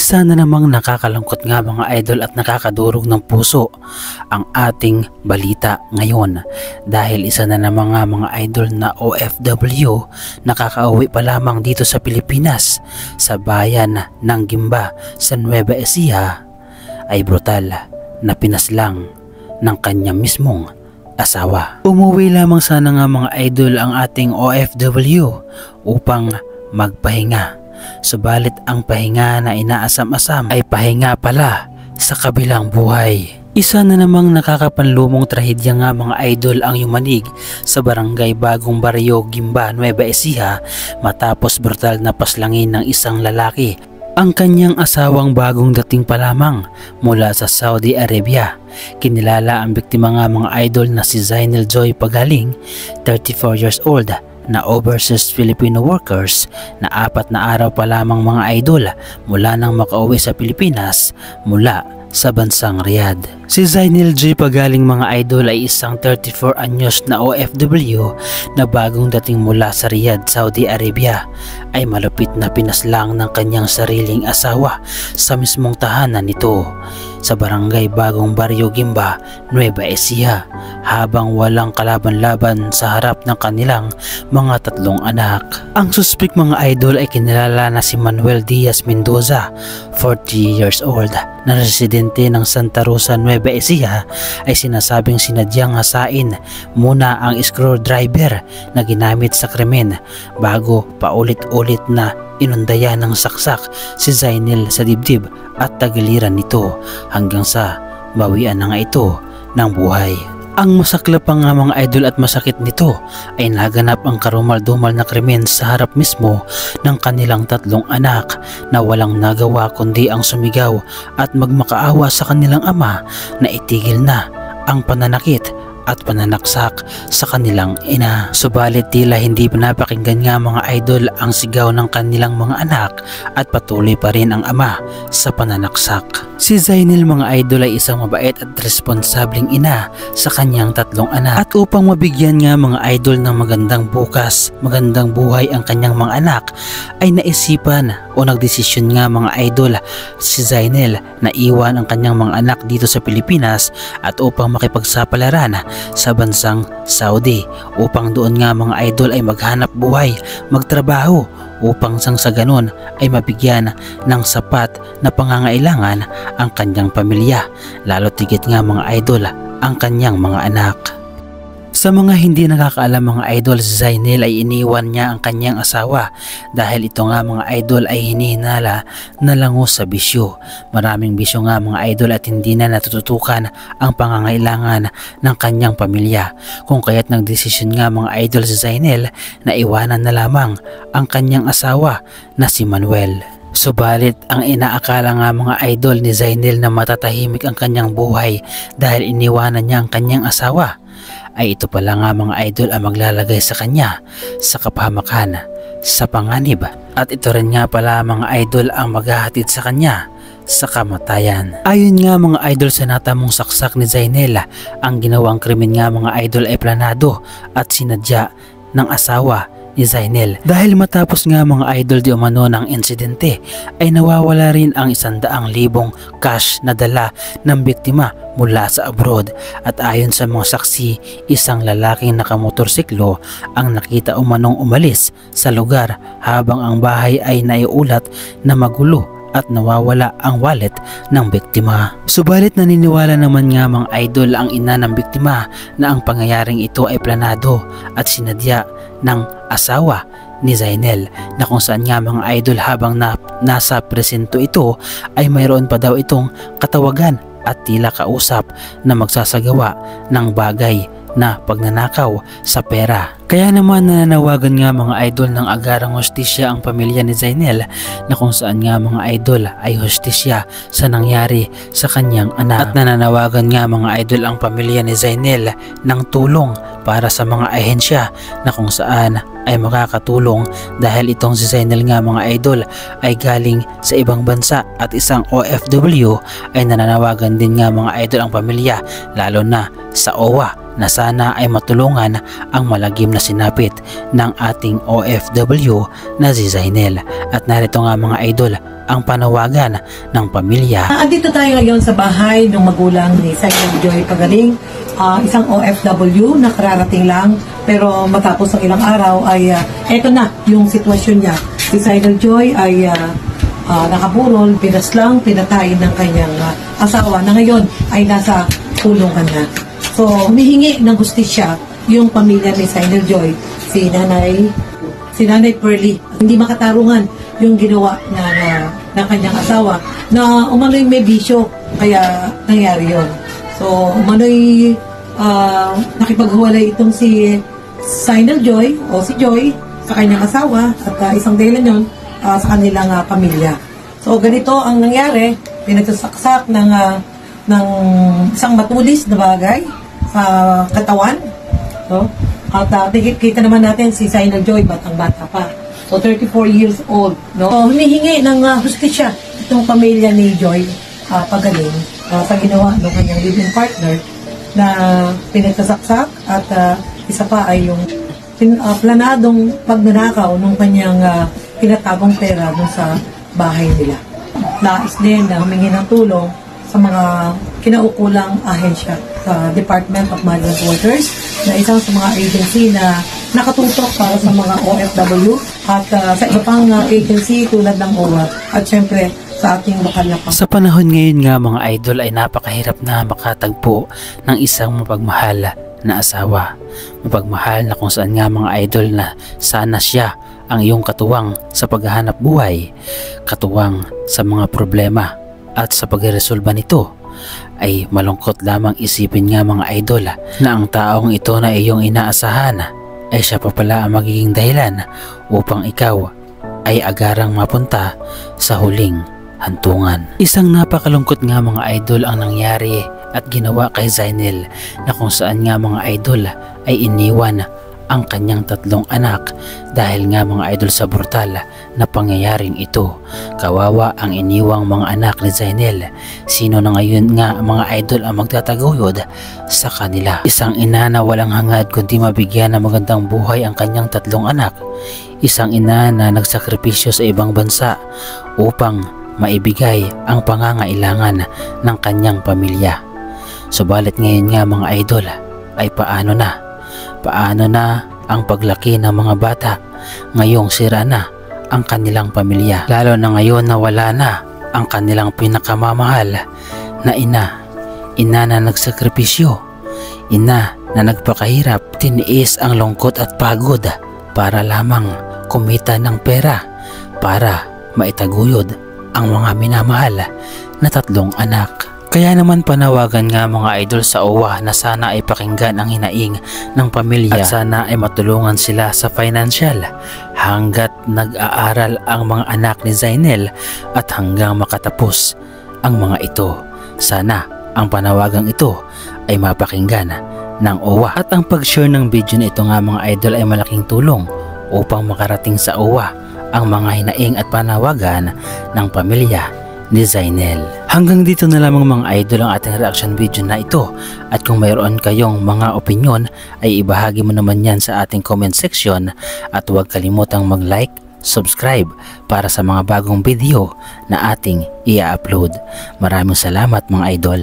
Isa na namang nakakalungkot nga mga idol at nakakadurog ng puso ang ating balita ngayon dahil isa na namang nga mga idol na OFW nakakauwi pa lamang dito sa Pilipinas sa bayan ng Gimba sa Nueva Ecija ay brutal na pinaslang ng kanyang mismong asawa. Umuwi lamang sana nga mga idol ang ating OFW upang magpahinga. Subalit ang pahinga na inaasam-asam ay pahinga pala sa kabilang buhay. Isa na namang nakakapanlumong trahedya nga mga idol ang yumanig sa barangay Bagong Barrio, Gimba, Nueva Ecija matapos brutal na paslangin ng isang lalaki ang kanyang asawang bagong dating pa lamang mula sa Saudi Arabia. Kinilala ang biktima nga mga idol na si Zainel Joy Pagaling, 34 years old, na overseas Filipino workers na 4 na araw pa lamang mga idol mula nang makauwi sa Pilipinas mula sa bansang Riyadh. Si Zainel J. Pagaling mga idol ay isang 34 anyos na OFW na bagong dating mula sa Riyadh, Saudi Arabia ay malupit na pinaslang ng kanyang sariling asawa sa mismong tahanan nito sa barangay Bagong Barrio, Gimba, Nueva Ecija habang walang kalaban-laban sa harap ng kanilang mga 3 anak. Ang suspek mga idol ay kinilala na si Manuel Diaz Mendoza, 40 years old, na residente ng Santa Rosa, Nueva Ecija ay sinasabing sinadyang hasain muna ang screwdriver na ginamit sa krimen bago paulit-ulit na inundayan ng saksak si Zainel sa dibdib at tagiliran nito hanggang sa bawian na nga ito ng buhay. Ang masaklap pa nga mga idol at masakit nito ay naganap ang karumal-dumal na krimen sa harap mismo ng kanilang 3 anak na walang nagawa kundi ang sumigaw at magmakaawa sa kanilang ama na itigil na ang pananakit at pananaksak sa kanilang ina. Subalit tila hindi pinapakinggan nga mga idol ang sigaw ng kanilang mga anak at patuloy pa rin ang ama sa pananaksak. Si Zainel mga idol ay isang mabait at responsableng ina sa kanyang 3 anak at upang mabigyan nga mga idol ng magandang bukas, magandang buhay ang kanyang mga anak ay naisipan o nagdesisyon nga mga idol si Zainel na iwan ang kanyang mga anak dito sa Pilipinas at upang makipagsapalaran sa bansang Saudi upang doon nga mga idol ay maghanap buhay, magtrabaho upang sang sa ganon ay mabigyan ng sapat na pangangailangan ang kanyang pamilya, lalo tigit nga mga idol ang kanyang mga anak. Sa mga hindi nakakaalam mga idol, si Zainel ay iniwan niya ang kanyang asawa dahil ito nga mga idol ay hinihinala na lango sa bisyo. Maraming bisyo nga mga idol at hindi na natututukan ang pangangailangan ng kanyang pamilya. Kung kaya't nagdesisyon nga mga idol si Zainel na iwanan na lamang ang kanyang asawa na si Manuel. Subalit ang inaakala nga mga idol ni Zainel na matatahimik ang kanyang buhay dahil iniwanan niya ang kanyang asawa ay ito pala nga mga idol ang maglalagay sa kanya sa kapahamakan, sa panganib at ito rin nga pala mga idol ang maghahatid sa kanya sa kamatayan. Ayon nga mga idol sa natamong saksak ni Zainel, ang ginawang krimen nga mga idol ay planado at sinadya ng asawa ni Zainel dahil matapos nga mga idol di umano ng insidente ay nawawala rin ang 100,000 cash na dala ng biktima mula sa abroad at ayon sa mga saksi, isang lalaking nakamotorsiklo ang nakita umanong umalis sa lugar habang ang bahay ay naiulat na magulo at nawawala ang wallet ng biktima. Subalit naniniwala naman nga mga idol ang ina ng biktima na ang pangyayaring ito ay planado at sinadya ng asawa ni Zainel na kung saan nga mga idol habang nasa presento ito ay mayroon pa daw itong katawagan at tila kausap na magsasagawa ng bagay na pagnanakaw sa pera. Kaya naman nananawagan nga mga idol ng agarang hustisya ang pamilya ni Zainel na kung saan nga mga idol ay hustisya sa nangyari sa kanyang anak. At nananawagan nga mga idol ang pamilya ni Zainel ng tulong para sa mga ahensya na kung saan ay makakatulong dahil itong si Zainel nga mga idol ay galing sa ibang bansa at isang OFW ay nananawagan din nga mga idol ang pamilya lalo na sa OWA na sana ay matulungan ang malagim na sinapit ng ating OFW na si Zainel. At narito nga mga idol ang panawagan ng pamilya. Andito tayo ngayon sa bahay ng magulang ni Zainel Joy Pagaling, isang OFW na kararating lang, pero matapos ng ilang araw ay eto na yung sitwasyon niya. Si Zainel Joy ay nakaburol, pinaslang, pinatay ng kanyang asawa na ngayon ay nasa kulungan na. So, humihingi ng hustisya yung pamilya ni Zainel Joy, si Nanay Pearly. Hindi makatarungan yung ginawa ng kanyang asawa na umano'y may bisyo, kaya nangyari yun. So, umano'y nakipaghuwalay itong si Zainel Joy o si Joy sa kanyang asawa at isang dahilan yun sa kanilang pamilya. So, ganito ang nangyari, pinagsasaksak ng isang matulis na bagay sa katawan. So, at kita naman natin si Zainel Joy, batang-bata pa. So, 34 years old. No? So, humihingi ng hustisya itong pamilya ni Joy Pagaling sa ginawa ng kanyang living partner na pinagsasaksak at isa pa ay yung planadong pagnanakaw ng kanyang pinatagong pera dun sa bahay nila. Nais din na humingi ng tulong sa mga kinaukulang ahensya sa Department of Migrant Workers na isang sa mga agency na nakatutok para sa mga OFW at sa iba pang agency tulad ng OWA at syempre sa ating lokal na pang. Sa panahon ngayon nga mga idol ay napakahirap na makatagpo ng isang mapagmahal na asawa. Mapagmahal na kung saan nga mga idol na sana siya ang iyong katuwang sa paghahanap buhay, katuwang sa mga problema at sa pagresolba nito. Ay malungkot lamang isipin nga mga idol na ang taong ito na iyong inaasahan ay siya pa pala ang magiging dahilan upang ikaw ay agarang mapunta sa huling hantungan. Isang napakalungkot nga mga idol ang nangyari at ginawa kay Zainel na kung saan nga mga idol ay iniwan ang kanyang 3 anak dahil nga mga idol sa brutal na pangyayaring ito. Kawawa ang iniwang mga anak ni Zainel. Sino na ngayon nga mga idol ang magtataguyod sa kanila? Isang ina na walang hangad kundi mabigyan ng magandang buhay ang kanyang 3 anak. Isang ina na nagsakripisyo sa ibang bansa upang maibigay ang pangangailangan ng kanyang pamilya. Subalit ngayon nga mga idol ay paano na? Paano na ang paglaki ng mga bata? Ngayong sira na ang kanilang pamilya. Lalo na ngayon na wala na ang kanilang pinakamamahal na ina. Ina na nagsakripisyo. Ina na nagpakahirap. Tiniis ang lungkot at pagod para lamang kumita ng pera para maitaguyod ang mga minamahal na 3 anak. Kaya naman panawagan nga mga idol sa OWA na sana ay pakinggan ang hinaing ng pamilya at sana ay matulungan sila sa financial hanggat nag-aaral ang mga anak ni Zainel at hanggang makatapos ang mga ito. Sana ang panawagang ito ay mapakinggan ng OWA at ang pag-share ng video na ito nga mga idol ay malaking tulong upang makarating sa OWA ang mga hinaing at panawagan ng pamilya ni Zainel. Hanggang dito na lamang mga idol ang ating reaction video na ito at kung mayroon kayong mga opinion ay ibahagi mo naman yan sa ating comment section at huwag kalimutang mag-like, subscribe para sa mga bagong video na ating i-upload. Maraming salamat mga idol.